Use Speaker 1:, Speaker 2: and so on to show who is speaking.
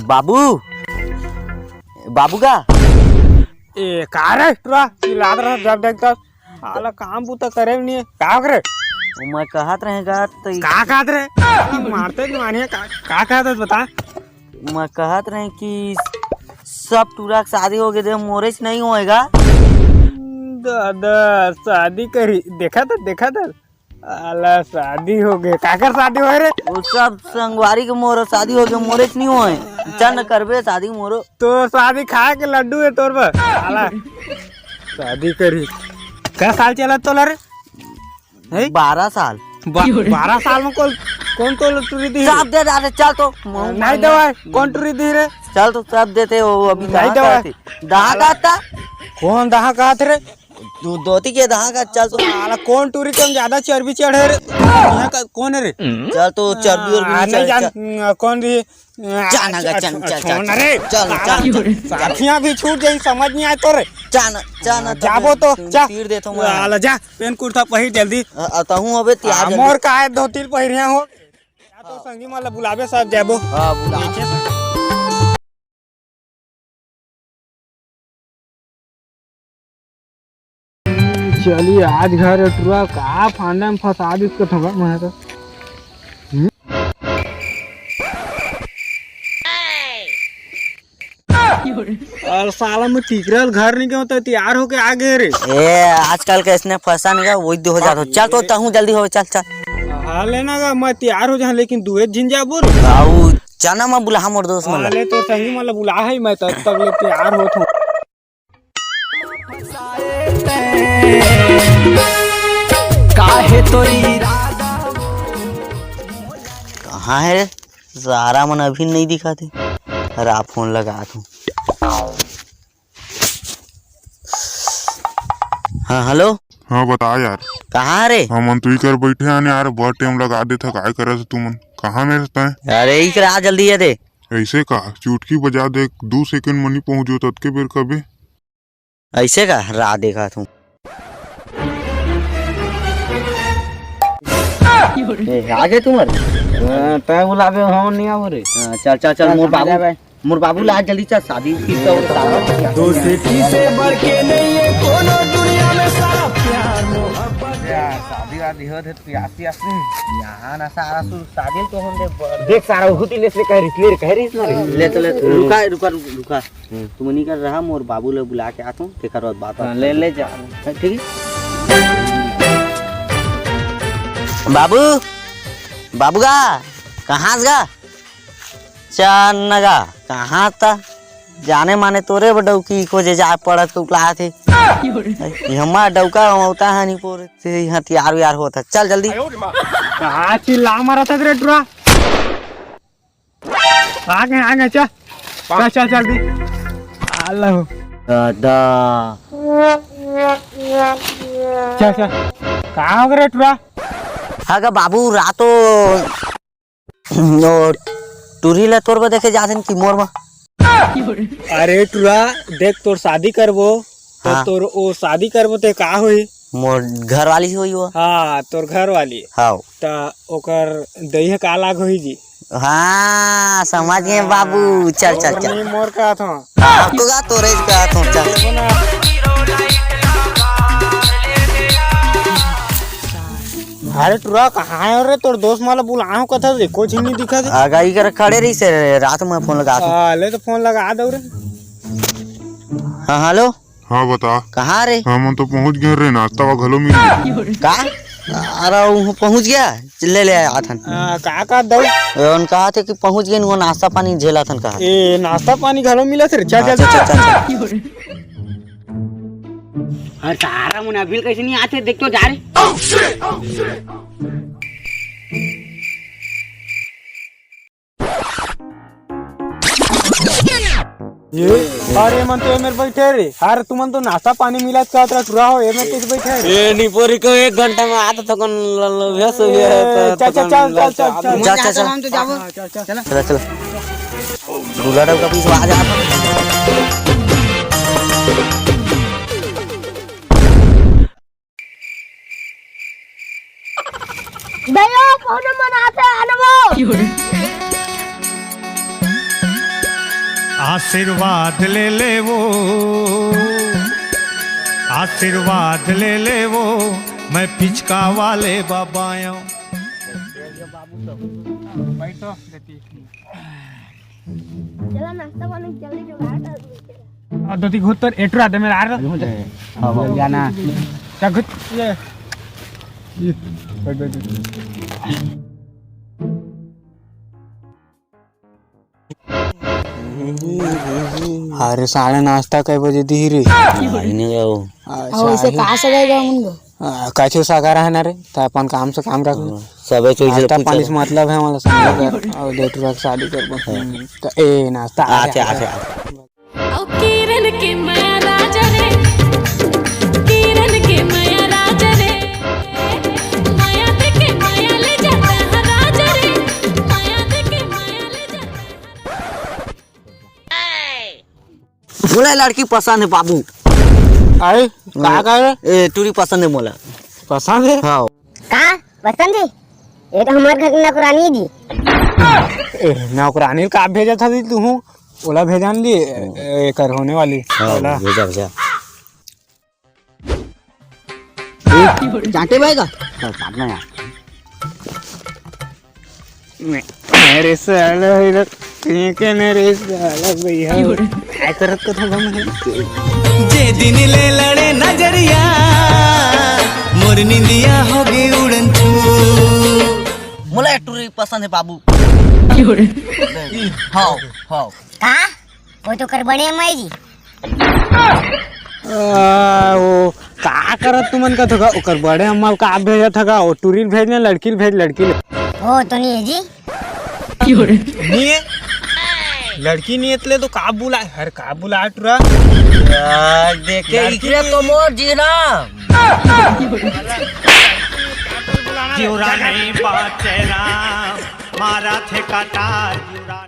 Speaker 1: बाबू बाबू का
Speaker 2: ए का रे तुरा चिल्लात रहा जब देखता आला काम पूता करे नहीं का करे
Speaker 1: मैं कहत रहेगा तो
Speaker 2: का कहत रे मारते मानिए का कहत बता।
Speaker 1: मैं कहत रहे कि सब टूरा का शादी हो गए थे मोरे से नहीं होएगा।
Speaker 2: दादा शादी करी देखा था आला शादी हो गए काकर शादी हो रे
Speaker 1: वो सब संगवारी के मोर शादी हो गए मोरे से नहीं होए। चल न करबे शादी मोरो
Speaker 2: तो शादी खाए के लड्डू है तोर पर आला शादी करी क्या साल चला तो रे
Speaker 1: 12 साल
Speaker 2: 12 साल में कौन तो टूरी दी
Speaker 1: सब दे डाले। चल तो
Speaker 2: नहीं दवा कौन टूरी दी रे
Speaker 1: चल तो सब देते हो अभी
Speaker 2: नहीं दवा
Speaker 1: दहा का
Speaker 2: कौन दहा कहत रे
Speaker 1: धोती के दहा का। चल तो
Speaker 2: आला कौन टूरी कम ज्यादा चर्बी चढ़े रे यहाँ का कौन है रे
Speaker 1: चल तो चर्बी और
Speaker 2: नहीं जान कौन दी
Speaker 1: जाना का चल
Speaker 2: चल साथियां भी छूट गई समझ नहीं आए तो रे
Speaker 1: जाना
Speaker 2: जाबो तो जा
Speaker 1: तीर देतो मैं
Speaker 2: आला जा पेन कुर्ता पहिर जल्दी
Speaker 1: अतहूं अबे तैयार
Speaker 2: मोर का है धोती पहिरिया हो या तो संगी माला बुलावे सब जाबो
Speaker 1: हां बुला
Speaker 2: चलिए आज घर टुरा का फांडा में फंसा दी इसको ठगा मैं तो और साला में टिकरल घर नहीं क्यों तो तैयार होके आ गए रे
Speaker 1: ए आजकल के इसने फंसा नहीं वही हो जाता। चल तो तहूं जल्दी हो चल
Speaker 2: हाँ लेना का मैं तैयार हो जा लेकिन दुए झिन जाबो रे
Speaker 1: आऊ चना में बुला मोर दोस्त मन
Speaker 2: ले तो संगी माला बुला है मैं तब तक ले तैयार होत हूं।
Speaker 1: काहे तो कहाँ है सारा मन अभी नहीं दिखाते। अरे आप फोन लगा दूं। हाँ हेलो
Speaker 3: हाँ बता यार
Speaker 1: कहाँ रे
Speaker 3: हम तू कर बैठे आने यार बहुत टाइम लगा देता काय करे तू मन कहाँ में रहता है
Speaker 1: अरे ही करा जल्दी है दे
Speaker 3: ऐसे का चुटकी बजा दे 2 सेकंड मनी पहुंचो तब के बेर कबे
Speaker 1: ऐसे का राह देखा तू आगे तुमर
Speaker 2: तय बुलावे हम नहीं आवो रे
Speaker 1: चल मोर बाबू ला जल्दी चल शादी
Speaker 2: से बढ़ के नहीं है कोनो दुनिया में सारा प्यार मोहब्बत
Speaker 1: शादी वादी हो थे प्यासी आसी यहाँ ना सारा शादी तो हम
Speaker 2: देख सारा हुती ले कह रही ना
Speaker 1: ले तो ले रुका तुम नहीं कर रहा मोर बाबू ले बुला के आता हूँ तेकर बाद बात
Speaker 2: ले जा
Speaker 1: ठीक है बाबू गा कहाँ गा चन्नगा कहाँ था जाने माने तोरे डौकी खोजे जा पड़त उकला थे हमारा डौका होता है नहीं पोरे से यहाँ तैयार होता चल जल्दी
Speaker 2: कहाँ चिल्ला मारा था रे टुरा आगे चल जल्दी अल्लाह
Speaker 1: दादा
Speaker 2: चल कहाँ हो गए टुरा
Speaker 1: हाँ बाबू रातो टूरी ला तोर बा देखे जाते कि मोर बा
Speaker 2: अरे टुरा देख तोर शादी करबो तो
Speaker 1: हाँ।
Speaker 2: तोर ओ शादी करबो ते का होई
Speaker 1: मोर घर वाली होई वो
Speaker 2: हाँ तोर घर वाली
Speaker 1: हाँ
Speaker 2: ता ओकर दही का लाग होई जी
Speaker 1: हाँ समझ गए बाबू चल
Speaker 2: मोर का था
Speaker 1: आपको का तोरे का था चल
Speaker 2: अरे टुरा कहाँ है रे तोर दोस्त माला बुलाओ कथा देखो झी नहीं दिखा दे
Speaker 1: आगाई कर खड़े रही से रात में फोन लगा
Speaker 2: ले तो फोन लगा दो रे
Speaker 1: हाँ हेलो
Speaker 3: हाँ बता
Speaker 1: कहाँ रे
Speaker 3: हम तो पहुंच गए रे नाश्ता वा घलो मिल
Speaker 1: का अरे वो पहुंच गया ले आया थन
Speaker 2: का दो
Speaker 1: उन कहा थे कि पहुंच गए वो नाश्ता पानी झेला थन कहा
Speaker 2: ए नाश्ता पानी घलो मिला थे चल
Speaker 1: अरे तारा मुना बिल कैसे नहीं आते देख तो जा रहे
Speaker 2: ये अरे मन तो मेरे बैठे रे अरे तुमन तो नाश्ता पानी मिला का टुरा हो ये में कैसे बैठे रे
Speaker 1: ए निपोरी को 1 घंटा में आता तो कौन व्यस्त हो गया
Speaker 2: चल
Speaker 1: हम तो जाओ चल बुलाड़ा का पीछे आ जा
Speaker 4: दयो फोन मनाते आनवो
Speaker 5: आशीर्वाद ले ले वो, आशीर्वाद ले ले वो, मैं पिचका वाले बाबा आया हूं।
Speaker 2: बैठो देती
Speaker 4: चला नाश्ता पानी जल्दी जुगाड़ कर
Speaker 2: दोती घुत्तर एटरा दे मेरा आर
Speaker 1: हो गया ना
Speaker 2: क्या घुत ये बैठ
Speaker 6: अरे साढ़े नाश्ता कई बजे दी रे
Speaker 1: नहीं जाओ
Speaker 4: उसे कहां से गएगा मुंगो
Speaker 6: कछु सागर है ना रे तो अपन काम से काम रख
Speaker 1: सबे चीज
Speaker 6: नाश्ता पानी से मतलब है वाला समझ कर और डेट रख शादी कर तो ए नाश्ता
Speaker 1: आते आते
Speaker 7: औ किरण के माया राजा रे, किरण के माया राजा रे, माया देके माया ले जाता है राजा रे, माया देके माया ले जाता है।
Speaker 1: बोला लड़की पसंद है बाबू
Speaker 6: आए का कर
Speaker 1: ए टूरी पसंद है मोला
Speaker 6: पसंद है
Speaker 1: हाँ
Speaker 4: का पसंद है ये तो हमार घर ना पुरानी दी
Speaker 6: ए नौकरानी का भेजा था दी तू ओला भेजान ली कर होने वाली ओला
Speaker 1: भेजा भेजा चाटे भाई का चाटना यार
Speaker 6: मेरे साला इधर ठीक है मेरे साला भैया क्या करत को था हम
Speaker 5: जे दिन ले लड़े नजरिया, मोर निंदिया हो गई उड़न छू।
Speaker 1: मोला टूरी पसंद है बाबू हाँ हाँ
Speaker 4: का वो तो कर बड़े माई जी
Speaker 6: वो का करत तुमन का थका ओकर बड़े अम्मा का भेजा थका ओ टूरी भेजने लड़की भेज लड़की
Speaker 4: वो तो नहीं है जी
Speaker 6: नहीं है लड़की नहीं है तो का बुला हर का बुला टूरा
Speaker 1: देखे इकरे तो मोर जी ना
Speaker 5: जीवरा नहीं बाचेरा, मारा थे काटा जीवरा।